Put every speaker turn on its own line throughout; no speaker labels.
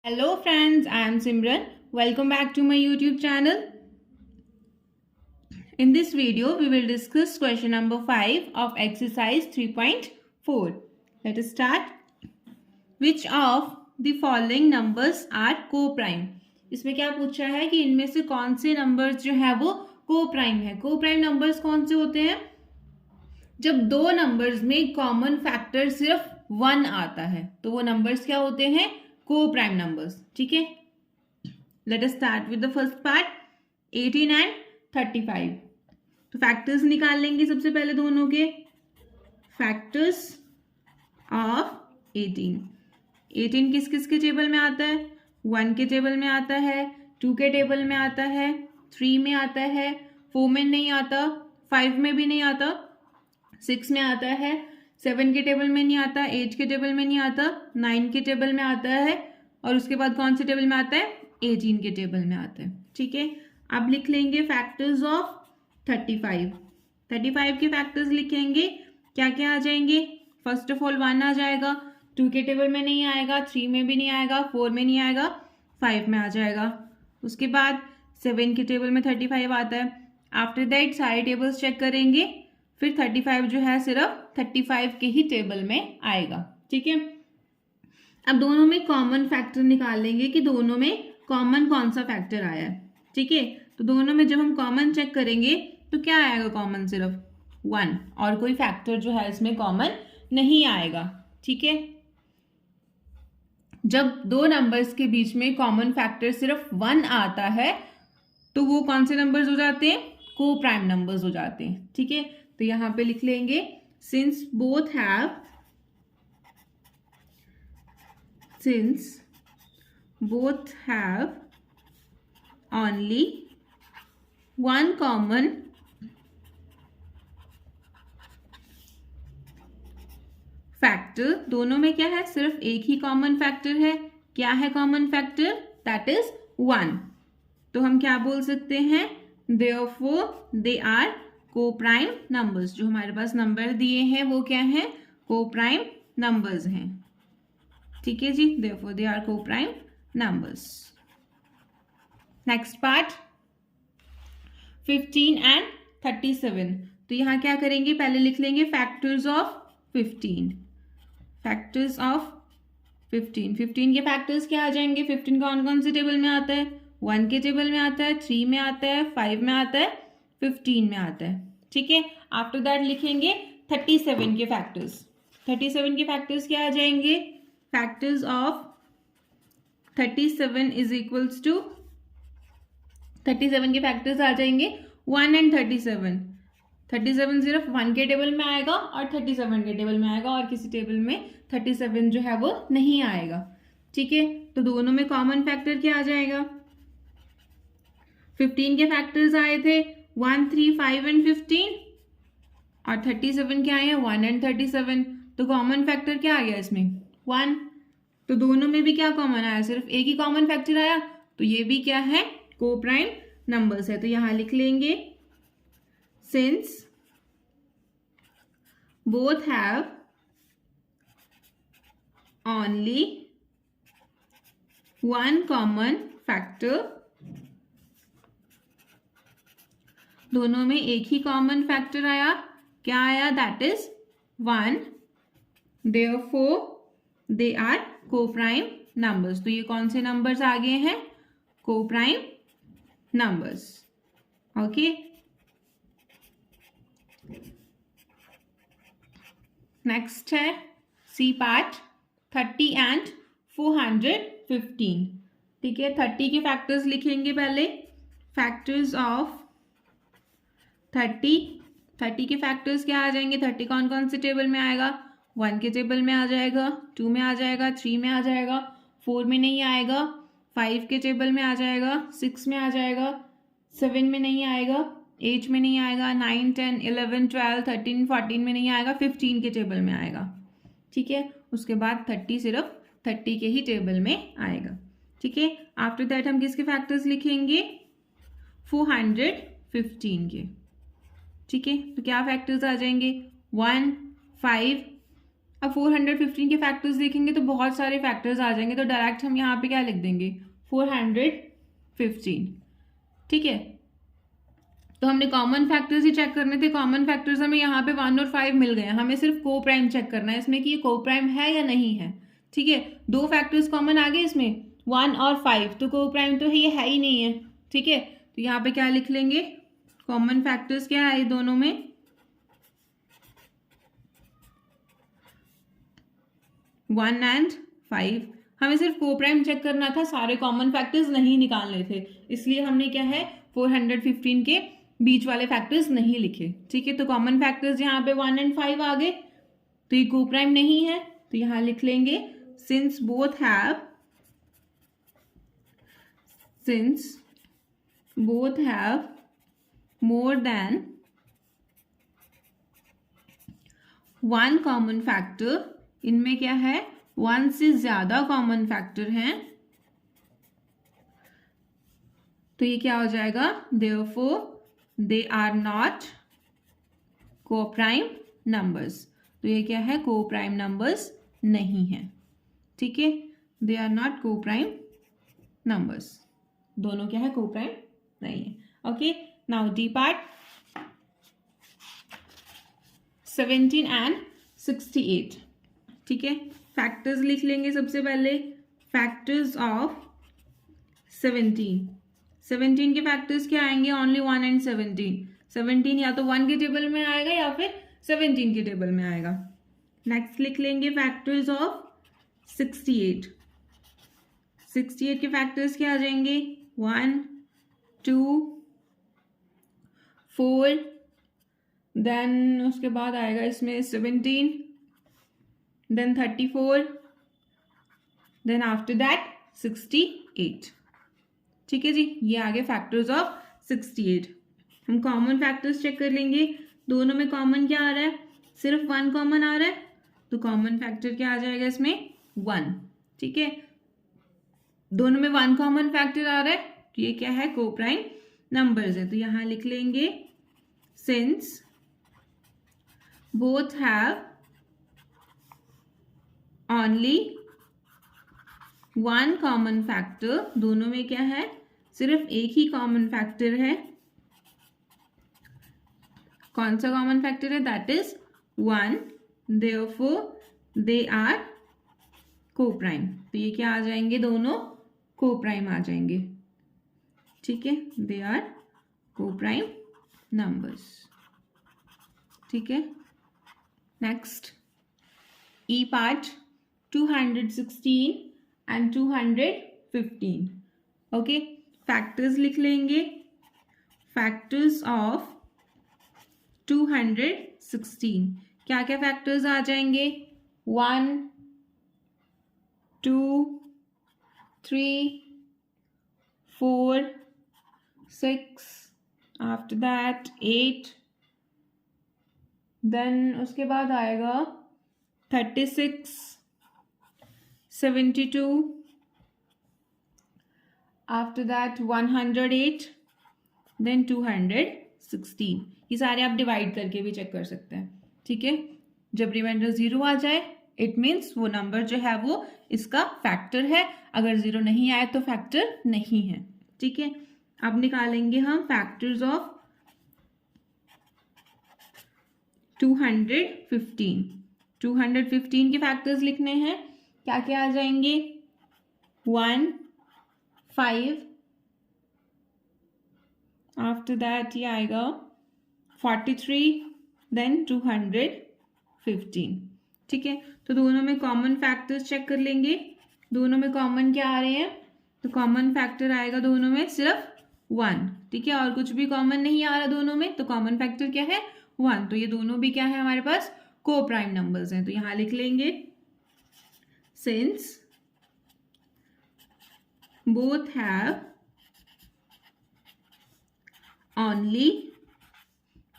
Hello friends, I am Simran. Welcome back to my YouTube channel. In this video, we will discuss question number 5 of exercise 3.4. Let us start. Which of the following numbers are co-prime? इसमें क्या पूछा है कि इनमें से कौन से numbers जो है वो को-प्राइम है. को-प्राइम नंबर्स कौन से होते हैं? जब दो नंबर्स में कॉमन फैक्टर सिर्फ 1 आता है तो वो नंबर्स क्या होते हैं? Co-prime numbers. ठीक है, let us start with the first part 18 and 35. तो फैक्टर्स निकाल लेंगे सबसे पहले दोनों के. फैक्टर्स ऑफ 18 किस किस के टेबल में आता है? 1 के टेबल में आता है, 2 के टेबल में आता है, 3 में आता है, 4 में नहीं आता, 5 में भी नहीं आता, 6 में आता है, 7 के टेबल में नहीं आता, 8 के टेबल में नहीं आता, 9 के टेबल में आता है और उसके बाद कौन से टेबल में आता है? 18 के टेबल में आता है. ठीक है, अब लिख लेंगे फैक्टर्स ऑफ 35 के फैक्टर्स लिखेंगे. क्या क्या आ जाएंगे? फर्स्ट ऑफ ऑल 1 आ जाएगा, 2 के टेबल में नहीं आएगा, 3 में भी नहीं आएगा, 4 में नहीं आएगा, 5 में आ जाएगा. उसके बाद 7 के टेबल में 35 आता है. आफ्टर दैट सारे टेबल्स चेक करेंगे, फिर 35 जो है सिर्फ 35 के ही टेबल में आएगा. ठीक है, अब दोनों में कॉमन फैक्टर निकाल लेंगे कि दोनों में कॉमन कौन सा फैक्टर आया है. ठीक है, तो दोनों में जब हम कॉमन चेक करेंगे तो क्या आएगा? कॉमन सिर्फ 1 और कोई फैक्टर जो है इसमें कॉमन नहीं आएगा. ठीक है, जब दो नंबर्स के बीच में कॉमन फैक्टर सिर्फ 1 आता है तो वो कौन से नंबर्स हो जाते हैं? को प्राइम नंबर्स हो जाते हैं. ठीक है, तो यहां पे लिख लेंगे since both have only one common factor. दोनों में क्या है? सिर्फ एक ही कॉमन फैक्टर है. क्या है कॉमन फैक्टर? That is 1. तो हम क्या बोल सकते हैं? therefore they are co-prime numbers. जो हमारे पास नंबर दिए हैं वो क्या है? को-प्राइम नंबर्स हैं. ठीक है जी, therefore they are co-prime numbers. Next part 15 and 37. तो यहां क्या करेंगे? पहले लिख लेंगे फैक्टर्स ऑफ 15. फैक्टर्स ऑफ 15 के फैक्टर्स क्या आ जाएंगे? 15 कौन कौन से टेबल में आता है? 1 के टेबल में आता है, 3 में आता है, 5 में आता है, 15 में आता है. ठीक है, आफ्टर दैट लिखेंगे 37 के फैक्टर्स. 37 के फैक्टर्स क्या आ जाएंगे? Factors of 37 is equals to 37 के फैक्टर्स आ जाएंगे 1 एंड 37. 37 सिर्फ 1 के टेबल में आएगा और 37 के टेबल में आएगा और किसी टेबल में 37 जो है वो नहीं आएगा. ठीक है, तो दोनों में कॉमन फैक्टर क्या आ जाएगा? 15 के फैक्टर्स आए थे 1, 3, 5 एंड 15 और 37 क्या आए हैं? 1 एंड 37. तो कॉमन फैक्टर क्या आ गया इसमें? 1. तो दोनों में भी क्या कॉमन आया? सिर्फ एक ही कॉमन फैक्टर आया. तो ये भी क्या है? को-प्राइम नंबर्स है. तो यहां लिख लेंगे since both have only one common factor. दोनों में एक ही कॉमन फैक्टर आया. क्या आया? That is 1. therefore they are co-prime numbers. तो ये कौन से नंबर्स आ गए हैं? Co-prime numbers. ओके, नेक्स्ट है सी पार्ट 30 एंड 415. ठीक है, 30 के फैक्टर्स लिखेंगे पहले. फैक्टर्स ऑफ 30 के फैक्टर्स क्या आ जाएंगे? 30 कौन कौन से टेबल में आएगा? 1 के टेबल में आ जाएगा, 2 में आ जाएगा, 3 में आ जाएगा, 4 में नहीं आएगा, 5 के टेबल में आ जाएगा, 6 में आ जाएगा, 7 में नहीं आएगा, 8 में नहीं आएगा, 9, 10, 11, 12, 13, 14 में नहीं आएगा, 15 के टेबल में आएगा. ठीक है, उसके बाद 30 सिर्फ 30 के ही टेबल में आएगा. ठीक है, आफ्टर दैट हम किसके फैक्टर्स लिखेंगे? 415 के. ठीक है, तो क्या फैक्टर्स आ जाएंगे? 1, 5 अब 415 के फैक्टर्स देखेंगे तो बहुत सारे फैक्टर्स आ जाएंगे, तो डायरेक्ट हम यहाँ पे क्या लिख देंगे 415, ठीक है। तो हमने कॉमन फैक्टर्स ही चेक करने थे, कॉमन फैक्टर्स हमें यहाँ पे 1 और 5 मिल गए, हमें सिर्फ को प्राइम चेक करना है इसमें कि ये को प्राइम है या नहीं है, ठीक है। दो फैक्टर्स कॉमन आ गए इसमें 1 और 5, तो को प्राइम तो ये है ही नहीं है, ठीक है। तो यहाँ पे क्या लिख लेंगे, कॉमन फैक्टर्स क्या है दोनों में 1 एंड 5। हमें सिर्फ को प्राइम चेक करना था, सारे कॉमन फैक्टर्स नहीं निकालने थे, इसलिए हमने क्या है 415 के बीच वाले फैक्टर्स नहीं लिखे, ठीक है। तो कॉमन फैक्टर्स यहाँ पे 1 एंड 5 आ गए, तो ये को प्राइम नहीं है, तो यहाँ लिख लेंगे since both have more than 1 common factor, इनमें क्या है 1 से ज्यादा कॉमन फैक्टर हैं, तो ये क्या हो जाएगा therefore they are not co-prime numbers, तो ये क्या है को प्राइम नंबर्स नहीं है, ठीक है। they are not co-prime numbers, दोनों क्या है को प्राइम नहीं है। Okay, now D part 17 and 68, ठीक है। फैक्टर्स लिख लेंगे सबसे पहले, फैक्टर्स ऑफ 17 के फैक्टर्स क्या आएंगे ओनली 1 एंड 17 या तो 1 के टेबल में आएगा या फिर 17 के टेबल में आएगा। नेक्स्ट लिख लेंगे फैक्टर्स ऑफ 68 के फैक्टर्स क्या आ जाएंगे 1 2 4, देन उसके बाद आएगा इसमें 17, देन 34, देन आफ्टर दैट 68, ठीक है जी। ये आगे फैक्टर्स ऑफ 68। हम कॉमन फैक्टर्स चेक कर लेंगे, दोनों में कॉमन क्या आ रहा है, सिर्फ 1 कॉमन आ रहा है, तो कॉमन फैक्टर क्या आ जाएगा इसमें 1, ठीक है। दोनों में 1 कॉमन फैक्टर आ रहा है, तो ये क्या है को प्राइम नंबर्स है, तो यहां लिख लेंगे since both have only 1 common factor, दोनों में क्या है सिर्फ एक ही कॉमन फैक्टर है, कौन सा कॉमन फैक्टर है that is 1, therefore they are को प्राइम, तो ये क्या आ जाएंगे दोनों को प्राइम आ जाएंगे, ठीक है। दे आर को प्राइम नंबर्स, ठीक है। Next E part 216 and 215, okay. Factors लिख लेंगे, फैक्टर्स ऑफ 216 क्या क्या फैक्टर्स आ जाएंगे 1 2 3 4 6, आफ्टर दैट 8, देन उसके बाद आएगा 36 72, आफ्टर दैट 108, देन 216। ये सारे आप डिवाइड करके भी चेक कर सकते हैं, ठीक है। जब रिमाइंडर 0 आ जाए इट मीन्स वो नंबर जो है वो इसका फैक्टर है, अगर 0 नहीं आए तो फैक्टर नहीं है, ठीक है। अब निकालेंगे हम फैक्टर्स ऑफ 215 के फैक्टर्स लिखने हैं, क्या क्या आ जाएंगे 1 5, आफ्टर दैट ये आएगा 43, देन 215, ठीक है। तो दोनों में कॉमन फैक्टर्स चेक कर लेंगे, दोनों में कॉमन क्या आ रहे हैं, तो कॉमन फैक्टर आएगा दोनों में सिर्फ 1, ठीक है, और कुछ भी कॉमन नहीं आ रहा दोनों में, तो कॉमन फैक्टर क्या है 1, तो ये दोनों भी क्या है हमारे पास को प्राइम नंबर्स हैं, तो यहां लिख लेंगे since both have only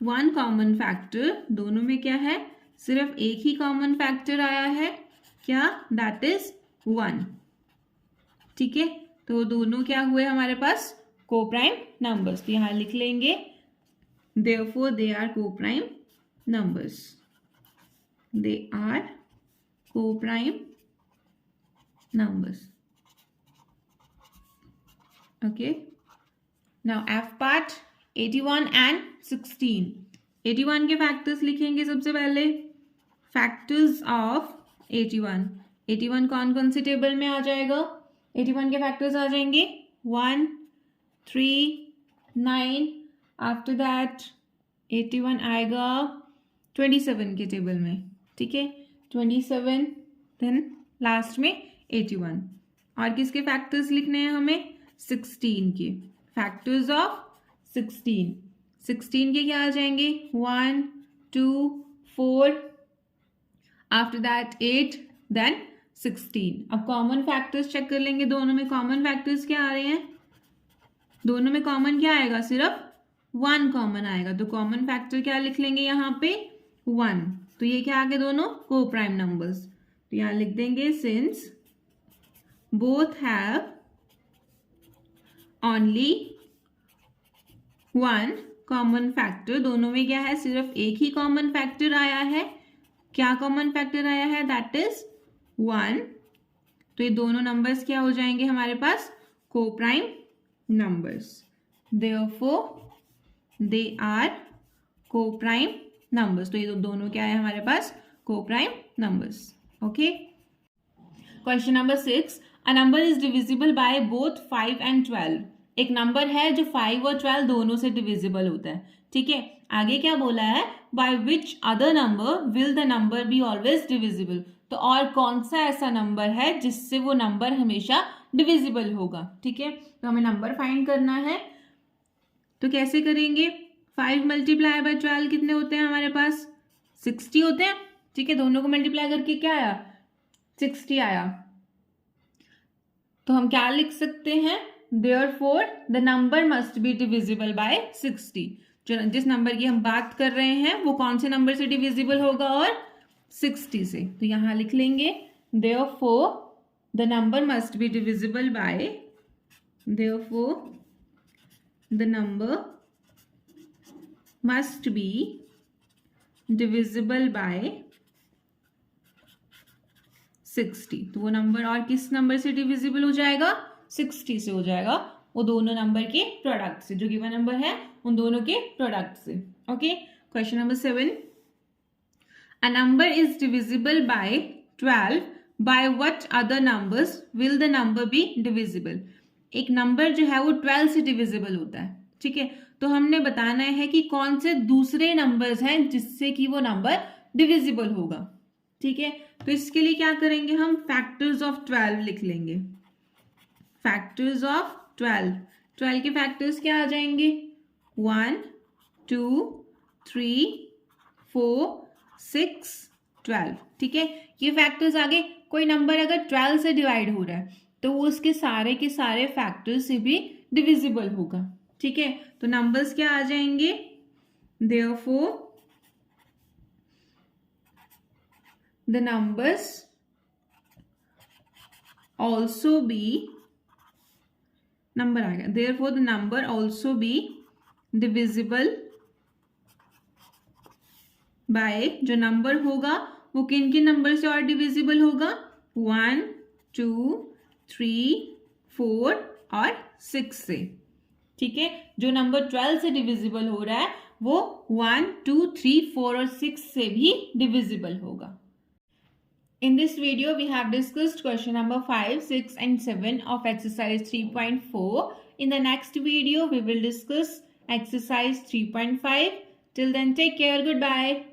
1 common factor, दोनों में क्या है सिर्फ एक ही कॉमन फैक्टर आया है, क्या दैट इज 1, ठीक है। तो दोनों क्या हुए हमारे पास को प्राइम नंबर्स, तो यहां लिख लेंगे therefore they are co-prime numbers, they are co-prime numbers. Okay. Now F part 81 and 16. 81 के फैक्टर्स लिखेंगे सबसे पहले. Factors of 81. 81 कौन कौन से टेबल में आ जाएगा? 81 के फैक्टर्स आ जाएंगे 1, 3, 9. आफ्टर दैट 81 आएगा 27 के टेबल में. ठीक है, 27, देन लास्ट में 81. और किसके फैक्टर्स लिखने हैं हमें? 16 के. Factors of 16. 16 के क्या आ जाएंगे? 1, 2, 4. After that 8, then 16. अब कॉमन फैक्टर्स चेक कर लेंगे. दोनों में कॉमन फैक्टर्स क्या आ रहे हैं? दोनों में कॉमन क्या आएगा? सिर्फ 1 कॉमन आएगा. तो कॉमन फैक्टर क्या लिख लेंगे यहाँ पे? 1. तो ये क्या आ गए? दोनों को प्राइम नंबर्स. तो यहाँ लिख देंगे since both have only 1 common factor. दोनों में क्या है? सिर्फ एक ही कॉमन फैक्टर आया है. क्या कॉमन फैक्टर आया है? That is 1. तो ये दोनों नंबर्स क्या हो जाएंगे हमारे पास? को prime numbers. Therefore, they are co-prime numbers. तो ये दोनों क्या है हमारे पास? Co-prime numbers. Okay. Question number 6. A number is divisible by both 5 and 12. एक नंबर है जो 5 और 12 दोनों से डिविजिबल होता है. ठीक है, आगे क्या बोला है? By which other number will the number be always divisible? तो और कौन सा ऐसा नंबर है जिससे वो नंबर हमेशा डिविजिबल होगा. ठीक है, तो हमें नंबर फाइंड करना है. तो कैसे करेंगे? 5 मल्टीप्लाई बाय 12 कितने होते हैं हमारे पास? 60 होते हैं. ठीक है, दोनों को मल्टीप्लाई करके क्या आया? 60 आया. तो हम क्या लिख सकते हैं? Therefore, the number must be divisible by 60. जो जिस नंबर की हम बात कर रहे हैं वो कौन से नंबर से डिविजिबल होगा? और 60 से. तो यहां लिख लेंगे therefore the number must be divisible by, therefore the number must be divisible by 60. तो वो नंबर और किस नंबर से डिविजिबल हो जाएगा? 60 से हो जाएगा. वो दोनों नंबर के प्रोडक्ट से, जो गिवन नंबर है उन दोनों के प्रोडक्ट से. Okay. Question number 7. A number is divisible by 12. By what other numbers will the number be divisible? एक नंबर जो है वो 12 से डिविजिबल होता है. ठीक है, तो हमने बताना है कि कौन से दूसरे नंबर्स हैं जिससे कि वो नंबर डिविजिबल होगा. ठीक है, तो इसके लिए क्या करेंगे? हम फैक्टर्स ऑफ 12 लिख लेंगे. Factors of 12. 12 के फैक्टर्स क्या आ जाएंगे? 1, 2, 3, 4, 6, 12. ठीक है, ये फैक्टर्स आगे. कोई नंबर अगर 12 से डिवाइड हो रहा है तो वो उसके सारे के सारे फैक्टर्स से भी डिविजिबल होगा. ठीक है, तो नंबर्स क्या आ जाएंगे? Therefore, the numbers also be, number आ गया. Therefore, the number also be divisible by, जो नंबर होगा वो किन किन नंबर से और डिविजिबल होगा? 1, 2, 3, 4 और 6 से. ठीक है, जो नंबर 12 से डिविजिबल हो रहा है वो 1, 2, 3, 4 और 6 से भी डिविजिबल होगा. In this video, we have discussed question number 5, 6 and 7 of exercise 3.4. In the next video, we will discuss exercise 3.5. Till then, take care. Goodbye.